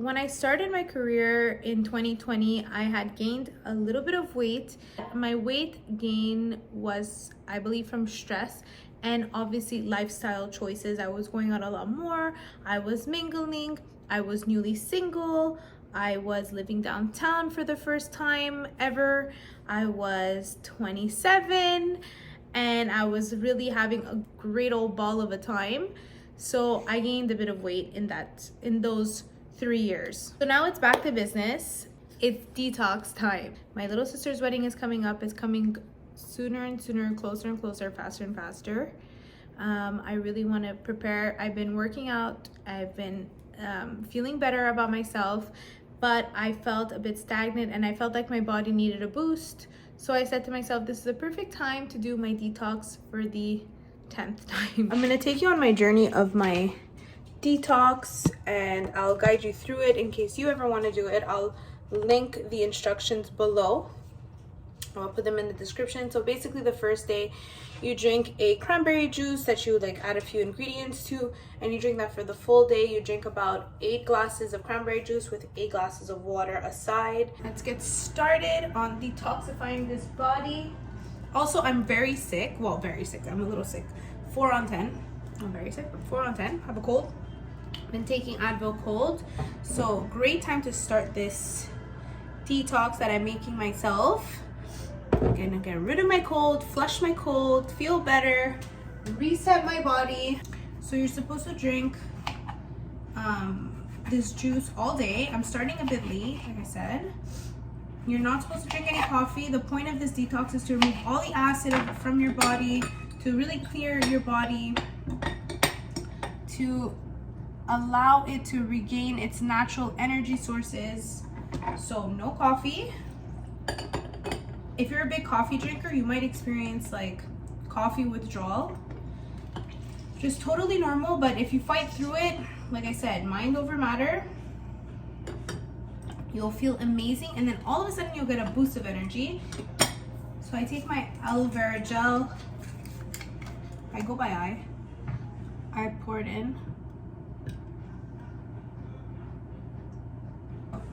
when I started my career in 2020, I had gained a little bit of weight. My weight gain was, I believe, from stress and obviously lifestyle choices. I was going out a lot more. I was mingling. I was newly single. I was living downtown for the first time ever. I was 27 and I was really having a great old ball of a time. So I gained a bit of weight in those 3 years. So now it's back to business. It's detox time. My little sister's wedding is coming up. It's coming sooner and sooner, closer and closer, faster and faster. I really want to prepare. I've been working out. I've been feeling better about myself, but I felt a bit stagnant and I felt like my body needed a boost. So I said to myself, this is the perfect time to do my detox for the 10th time. I'm gonna take you on my journey of my detox and I'll guide you through it in case you ever want to do it. I'll link the instructions below. I'll put them in the description. So basically the first day you drink a cranberry juice that you like add a few ingredients to, and you drink that for the full day. You drink about 8 glasses of cranberry juice with 8 glasses of water aside. Let's get started on detoxifying this body. Also, I'm very sick. Well, very sick. I'm a little sick. 4 on 10. I'm very sick, but 4 on 10. Have a cold. Been taking Advil cold. So great time to start this detox that I'm making myself. I'm gonna get rid of my cold, flush my cold, feel better, reset my body. So you're supposed to drink this juice all day. I'm starting a bit late, like I said. You're not supposed to drink any coffee. The point of this detox is to remove all the acid from your body, to really clear your body, to allow it to regain its natural energy sources. So no coffee. If you're a big coffee drinker, you might experience like coffee withdrawal. Just totally normal, but if you fight through it, like I said, mind over matter, you'll feel amazing, and then all of a sudden you'll get a boost of energy. So I take my aloe vera gel. I go by eye. I pour it in.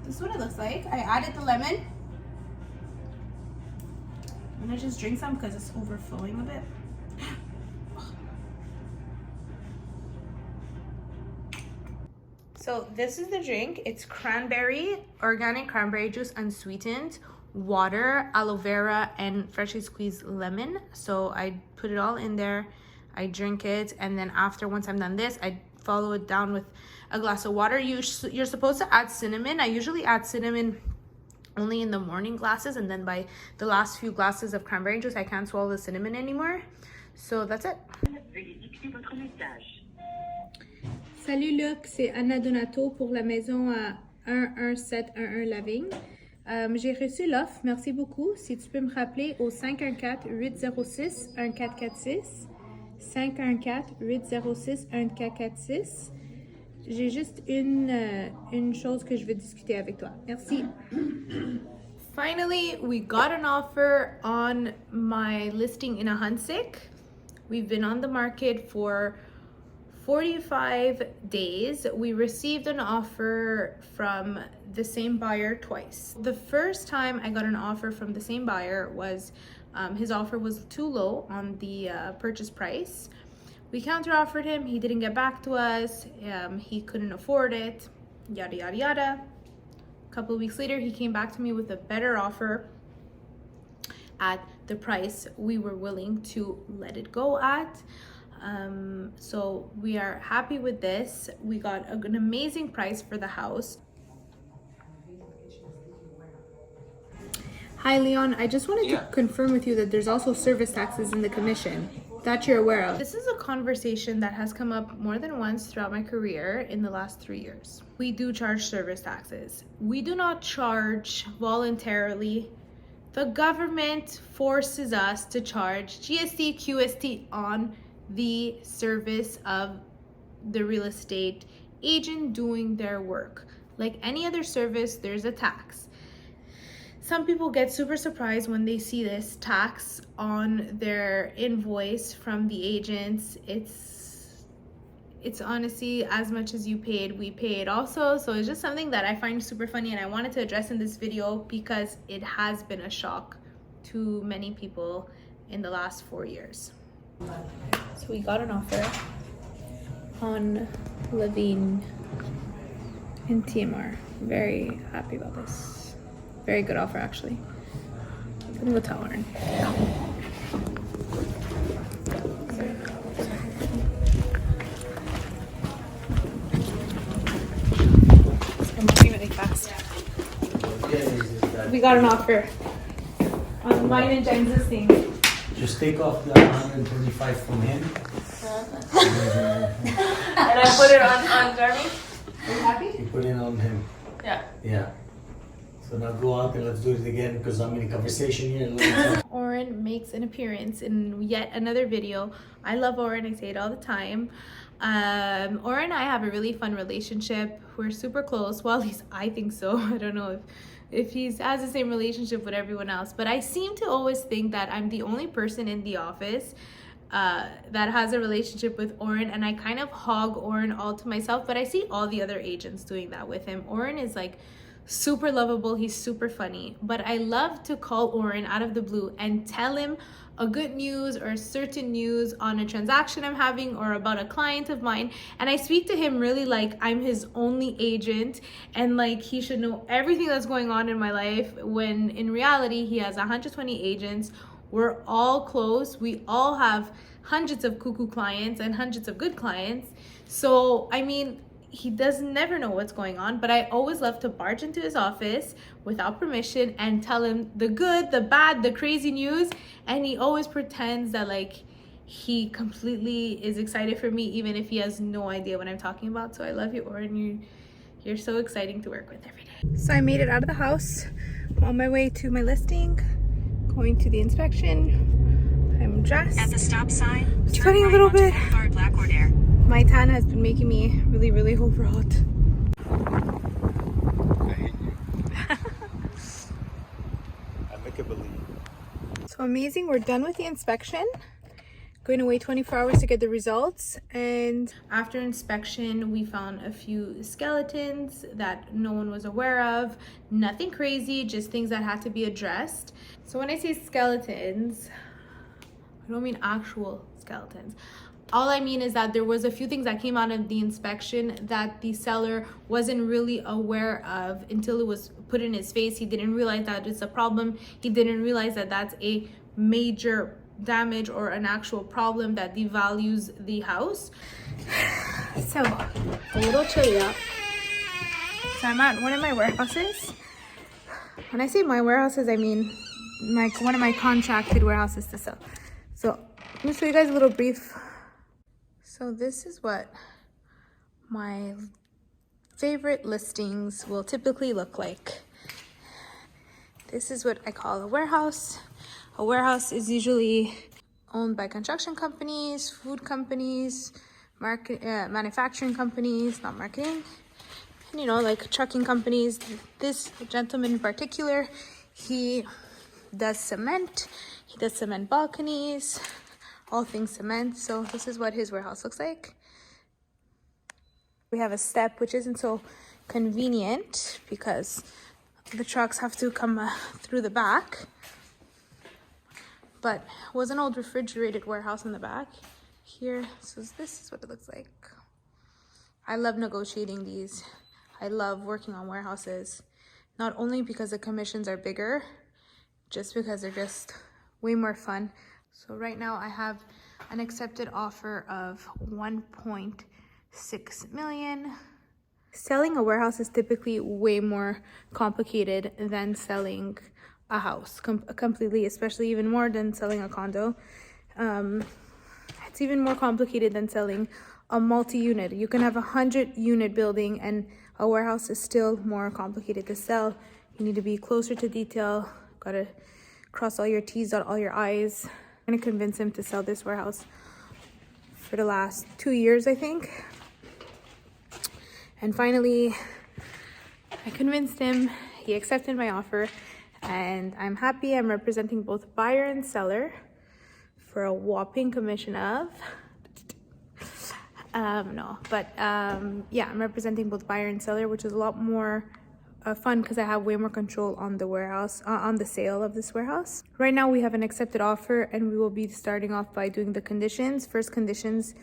This is what it looks like. I added the lemon. I'm gonna just drink some because it's overflowing a bit. So this is the drink. It's cranberry, organic cranberry juice, unsweetened, water, aloe vera, and freshly squeezed lemon. So I put it all in there. I drink it, and then once I'm done this, I follow it down with a glass of water. You're supposed to add cinnamon. I usually add cinnamon only in the morning glasses, and then by the last few glasses of cranberry juice, I can't swallow the cinnamon anymore. So that's it. Salut Luc, c'est Anna Donato pour la maison à 11711 Lavigne. J'ai reçu l'offre, merci beaucoup. Si tu peux me rappeler au 514-806-1446. 514-806-1446. J'ai juste une chose que je veux discuter avec toi. Merci. Finally, we got an offer on my listing in Ahansik. We've been on the market for 45 days. We received an offer from the same buyer twice. The first time I got an offer from the same buyer was his offer was too low on the purchase price. We counter offered him. He didn't get back to us. He couldn't afford it, yada yada yada. A couple of weeks later, he came back to me with a better offer at the price we were willing to let it go at. So we are happy with this. We got an amazing price for the house. Hi Leon, I just wanted to confirm with you that there's also service taxes in the commission that you're aware of. This is a conversation that has come up more than once throughout my career in the last 3 years. We do charge service taxes. We do not charge voluntarily. The government forces us to charge GST, QST on the service of the real estate agent doing their work. Like any other service, there's a tax. Some people get super surprised when they see this tax on their invoice from the agents. it's honestly as much as you paid, we paid also. So it's just something that I find super funny and I wanted to address in this video because it has been a shock to many people in the last 4 years. So we got an offer on Levine in TMR. Very happy about this. Very good offer actually. I'm gonna go tell Lauren. I'm moving really fast. We got an offer on mine and James's thing. Just take off the 125 from him. And I put it on Jeremy? Are you happy? You put it on him. Yeah. Yeah. So now go out and let's do it again because I'm in a conversation here. Oren makes an appearance in yet another video. I love Oren, I say it all the time. Oren and I have a really fun relationship. We're super close. Well, at least I think so. I don't know if he has the same relationship with everyone else, but I seem to always think that I'm the only person in the office that has a relationship with Oren, and I kind of hog Oren all to myself, but I see all the other agents doing that with him. Oren is like super lovable, he's super funny, but I love to call Oren out of the blue and tell him a good news or certain news on a transaction I'm having or about a client of mine, and I speak to him really like I'm his only agent and like he should know everything that's going on in my life, when in reality he has 120 agents. We're all close, we all have hundreds of cuckoo clients and hundreds of good clients. So I mean, he does never know what's going on, but I always love to barge into his office without permission and tell him the good, the bad, the crazy news, and he always pretends that like he completely is excited for me even if he has no idea what I'm talking about. So I love you, Oren. You're so exciting to work with every day. So I made it out of the house. I'm on my way to my listing, going to the inspection. I'm dressed. At the stop sign, Sweating a little bit. Black or Dare. My tan has been making me really, really overhot. I hate you. I make it believe. So amazing, we're done with the inspection. Going to wait 24 hours to get the results. And after inspection, we found a few skeletons that no one was aware of. Nothing crazy, just things that had to be addressed. So when I say skeletons, I don't mean actual skeletons. All I mean is that there was a few things that came out of the inspection that the seller wasn't really aware of until it was put in his face. He didn't realize that it's a problem. He didn't realize that that's a major damage or an actual problem that devalues the house. so, a little chilly out. So I'm at one of my warehouses. When I say my warehouses, I mean one of my contracted warehouses to sell. So let me show you guys a little brief. So this is what my favorite listings will typically look like. This is what I call a warehouse. A warehouse is usually owned by construction companies, food companies, manufacturing companies, not marketing, and you know, like trucking companies. This gentleman in particular, he does cement. He does cement balconies, all things cement. So this is what his warehouse looks like. We have a step, which isn't so convenient because the trucks have to come through the back. But it was an old refrigerated warehouse in the back here. So this is what it looks like. I love negotiating these. I love working on warehouses, not only because the commissions are bigger, just because they're just way more fun. So right now I have an accepted offer of 1.6 million. Selling a warehouse is typically way more complicated than selling a house completely, especially even more than selling a condo. It's even more complicated than selling a multi-unit. You can have 100-unit building and a warehouse is still more complicated to sell. You need to be closer to detail. Gotta cross all your T's, dot all your I's. I'm gonna convince him to sell this warehouse for the last 2 years, I think. And finally, I convinced him. He accepted my offer. And I'm happy. I'm representing both buyer and seller for a whopping commission of No, but yeah, I'm representing both buyer and seller, which is a lot more fun because I have way more control on the warehouse, on the sale of this warehouse. Right now we have an accepted offer, and we will be starting off by doing the conditions. First conditions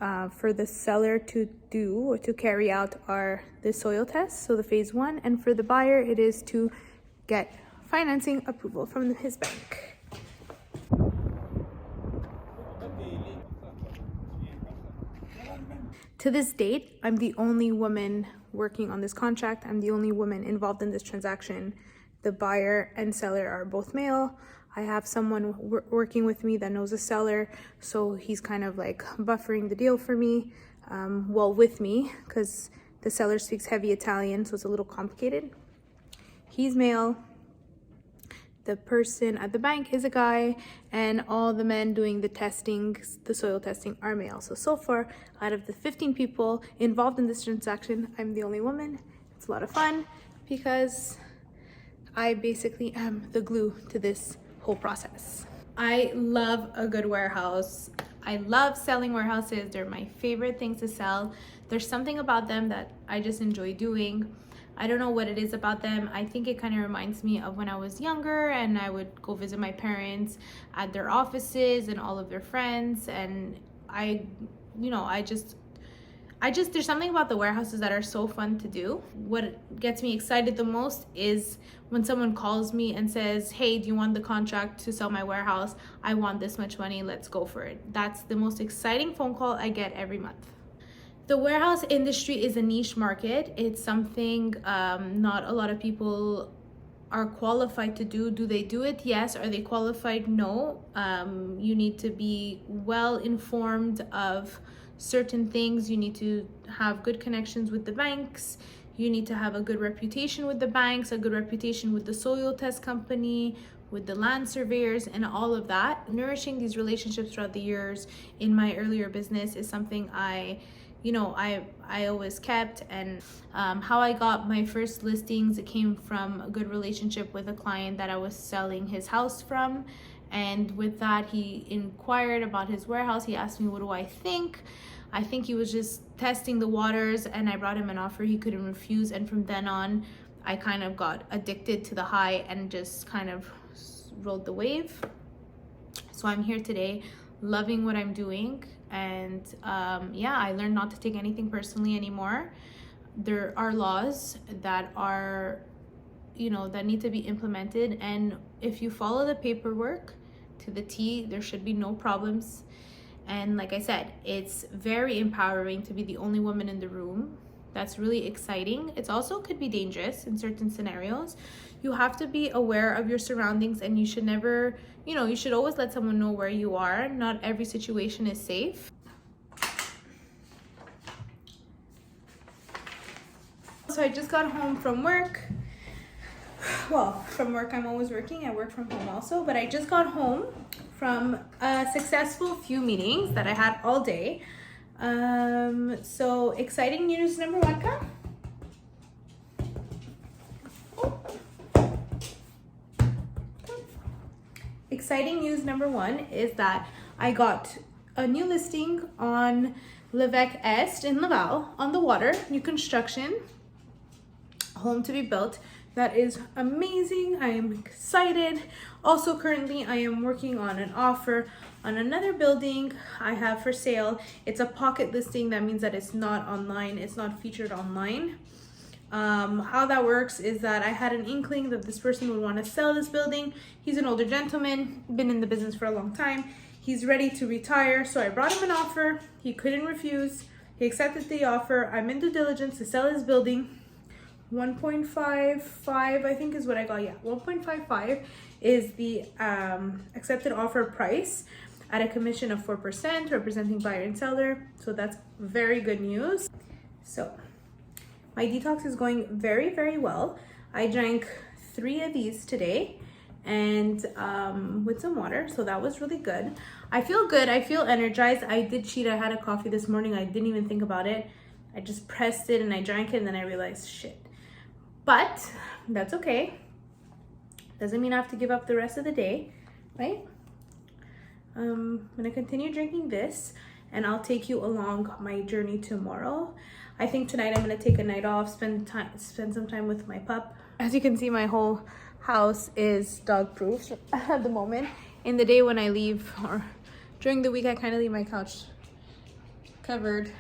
for the seller to do or to carry out are the soil tests, so the phase 1, and for the buyer it is to get financing approval from his bank. To this date, I'm the only woman working on this contract. I'm the only woman involved in this transaction. The buyer and seller are both male. I have someone working with me that knows the seller, so he's kind of like buffering the deal for me, with me, because the seller speaks heavy Italian, so it's a little complicated. He's male. The person at the bank is a guy, and all the men doing the testing, the soil testing, are male. So far, out of the 15 people involved in this transaction, I'm the only woman. It's a lot of fun because I basically am the glue to this whole process. I love a good warehouse. I love selling warehouses. They're my favorite things to sell. There's something about them that I just enjoy doing. I don't know what it is about them. I think it kind of reminds me of when I was younger and I would go visit my parents at their offices and all of their friends. And there's something about the warehouses that are so fun to do. What gets me excited the most is when someone calls me and says, hey, do you want the contract to sell my warehouse? I want this much money, let's go for it. That's the most exciting phone call I get every month. The warehouse industry is a niche market. It's something not a lot of people are qualified to do. Do they do it? Yes. Are they qualified? No. You need to be well informed of certain things. You need to have good connections with the banks. You need to have a good reputation with the banks, a good reputation with the soil test company, with the land surveyors, and all of that. Nourishing these relationships throughout the years in my earlier business is something I always kept. And how I got my first listings, it came from a good relationship with a client that I was selling his house from. And with that, he inquired about his warehouse. He asked me, what do I think? I think he was just testing the waters, and I brought him an offer he couldn't refuse. And from then on, I kind of got addicted to the high and just kind of rode the wave. So I'm here today, loving what I'm doing. And I learned not to take anything personally anymore. There are laws that are, that need to be implemented. And if you follow the paperwork to the T, there should be no problems. And like I said, it's very empowering to be the only woman in the room. That's really exciting. It's also could be dangerous in certain scenarios. You have to be aware of your surroundings, and you should never, you should always let someone know where you are. Not every situation is safe. So I just got home from work. Well, from work, I'm always working. I work from home also, but I just got home from a successful few meetings that I had all day. So exciting news number 1, come. Exciting news number 1 is that I got a new listing on L'évêque Est in Laval on the water, new construction, home to be built. That is amazing. I am excited. Also, currently I am working on an offer on another building I have for sale. It's a pocket listing. That means that it's not online. It's not featured online. How that works is that I had an inkling that this person would want to sell this building. He's an older gentleman, been in the business for a long time. He's ready to retire, so I brought him an offer. He couldn't refuse. He accepted the offer. I'm in due diligence to sell his building. 1.55, I think is what I got. Yeah, 1.55 is the accepted offer price at a commission of 4%, representing buyer and seller. So that's very good news. So my detox is going very, very well. I drank 3 of these today, and with some water, so that was really good. I feel good. I feel energized. I did cheat. I had a coffee this morning. I didn't even think about it. I just pressed it and I drank it, and then I realized, shit. But that's okay. Doesn't mean I have to give up the rest of the day, right? I'm gonna continue drinking this, and I'll take you along my journey tomorrow. I think tonight I'm gonna take a night off, spend some time with my pup. As you can see, my whole house is dog proof at the moment. In the day when I leave, or during the week, I kind of leave my couch covered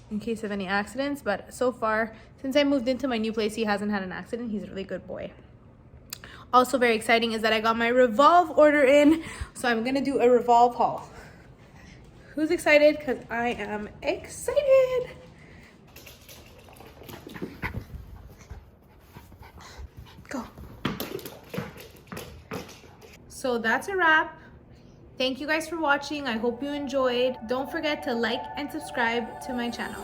in case of any accidents, but so far since I moved into my new place, he hasn't had an accident. He's a really good boy. Also very exciting is that I got my Revolve order in, so I'm gonna do a Revolve haul. Who's excited? Because I am excited. Go. So that's a wrap. Thank you guys for watching. I hope you enjoyed. Don't forget to like and subscribe to my channel.